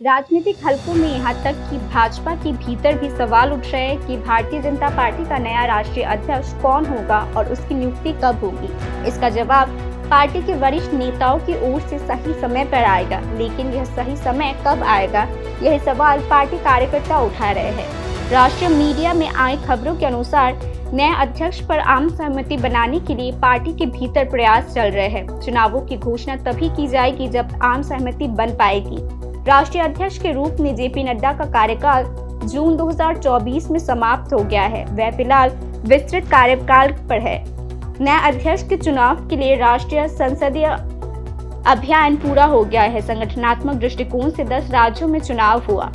राजनीतिक हलकों में यहाँ तक कि भाजपा के भीतर भी सवाल उठ रहे हैं कि भारतीय जनता पार्टी का नया राष्ट्रीय अध्यक्ष कौन होगा और उसकी नियुक्ति कब होगी। इसका जवाब पार्टी के वरिष्ठ नेताओं की ओर से सही समय पर आएगा, लेकिन यह सही समय कब आएगा, यह सवाल पार्टी कार्यकर्ता उठा रहे हैं। राष्ट्रीय मीडिया में आई खबरों के अनुसार नए अध्यक्ष पर आम सहमति बनाने के लिए पार्टी के भीतर प्रयास चल रहे हैं। चुनावों की घोषणा तभी की जाएगी जब आम सहमति बन पाएगी। राष्ट्रीय अध्यक्ष के रूप में जेपी नड्डा का कार्यकाल जून 2024 में समाप्त हो गया है। वह फिलहाल विस्तृत कार्यकाल पर है। नए अध्यक्ष के चुनाव के लिए राष्ट्रीय संसदीय अभियान पूरा हो गया है। संगठनात्मक दृष्टिकोण से 10 राज्यों में चुनाव हुआ।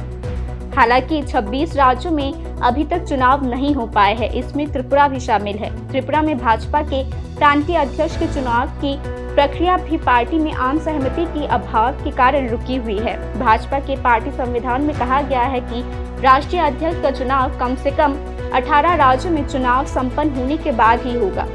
हालांकि 26 राज्यों में अभी तक चुनाव नहीं हो पाए हैं। इसमें त्रिपुरा भी शामिल है। त्रिपुरा में भाजपा के प्रांतीय अध्यक्ष के चुनाव की प्रक्रिया भी पार्टी में आम सहमति के अभाव के कारण रुकी हुई है। भाजपा के पार्टी संविधान में कहा गया है कि राष्ट्रीय अध्यक्ष का चुनाव कम से कम 18 राज्यों में चुनाव संपन्न होने के बाद ही होगा।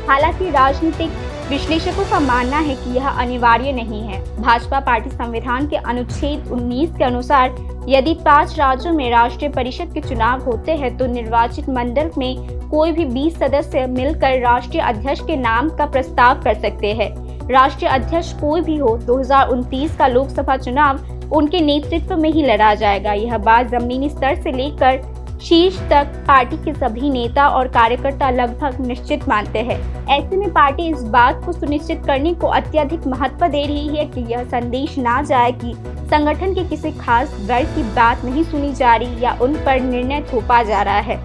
हालांकि राजनीतिक विश्लेषकों का मानना है कि यह अनिवार्य नहीं है। भाजपा पार्टी संविधान के अनुच्छेद 19 के अनुसार यदि 5 राज्यों में राष्ट्रीय परिषद के चुनाव होते हैं तो निर्वाचित मंडल में कोई भी 20 सदस्य मिलकर राष्ट्रीय अध्यक्ष के नाम का प्रस्ताव कर सकते हैं। राष्ट्रीय अध्यक्ष कोई भी हो, 2029 का लोकसभा चुनाव उनके नेतृत्व में ही लड़ा जाएगा। यह बात जमीनी स्तर से लेकर शीर्ष तक पार्टी के सभी नेता और कार्यकर्ता लगभग निश्चित मानते हैं। ऐसे में पार्टी इस बात को सुनिश्चित करने को अत्यधिक महत्व दे रही है कि यह संदेश ना जाए कि संगठन के किसी खास वर्ग की बात नहीं सुनी जा रही या उन पर निर्णय थोपा जा रहा है।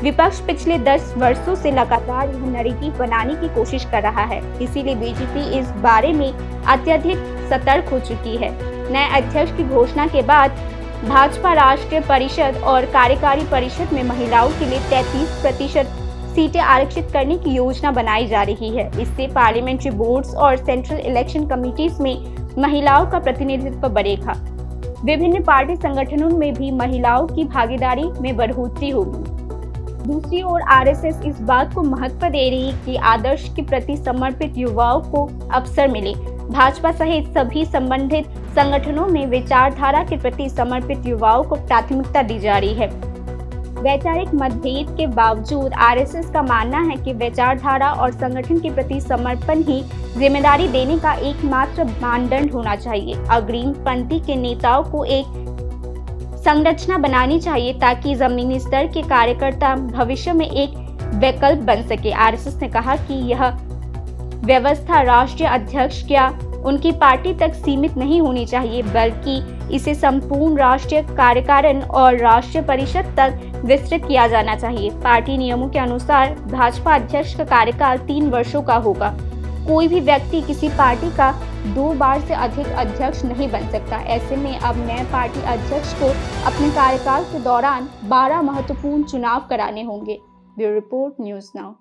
विपक्ष पिछले 10 वर्षों से लगातार यह नैरेटिव बनाने की कोशिश कर रहा है, इसीलिए बीजेपी इस बारे में अत्यधिक सतर्क हो चुकी है। नए अध्यक्ष की घोषणा के बाद भाजपा राष्ट्रीय परिषद और कार्यकारी परिषद में महिलाओं के लिए 33% सीटें आरक्षित करने की योजना बनाई जा रही है। इससे पार्लियामेंट्री बोर्ड्स और सेंट्रल इलेक्शन कमिटीज में महिलाओं का प्रतिनिधित्व बढ़ेगा। विभिन्न पार्टी संगठनों में भी महिलाओं की भागीदारी में बढ़ोतरी होगी। दूसरी ओर आरएसएस इस बात को महत्व दे रही है कि आदर्श के प्रति समर्पित युवाओं को अवसर मिले। भाजपा सहित सभी संबंधित संगठनों में विचारधारा के प्रति समर्पित युवाओं को प्राथमिकता दी जा रही है। वैचारिक मतभेद के बावजूद आरएसएस का मानना है कि विचारधारा और संगठन के प्रति समर्पण ही जिम्मेदारी देने का एकमात्र मानदंड होना चाहिए। अग्रिम पंक्ति के नेताओं को एक संरचना बनानी चाहिए ताकि जमीनी स्तर के कार्यकर्ता भविष्य में एक विकल्प बन सके। आरएसएस ने कहा कि यह व्यवस्था राष्ट्रीय अध्यक्ष या उनकी पार्टी तक सीमित नहीं होनी चाहिए, बल्कि इसे संपूर्ण राष्ट्रीय कार्यकारिणी और राष्ट्रीय परिषद तक विस्तृत किया जाना चाहिए। पार्टी नियमों के अनुसार भाजपा अध्यक्ष का कार्यकाल 3 वर्षों का होगा। कोई भी व्यक्ति किसी पार्टी का 2 बार से अधिक अध्यक्ष नहीं बन सकता। ऐसे में अब नए पार्टी अध्यक्ष को अपने कार्यकाल के दौरान 12 महत्वपूर्ण चुनाव कराने होंगे। Bureau report, news now.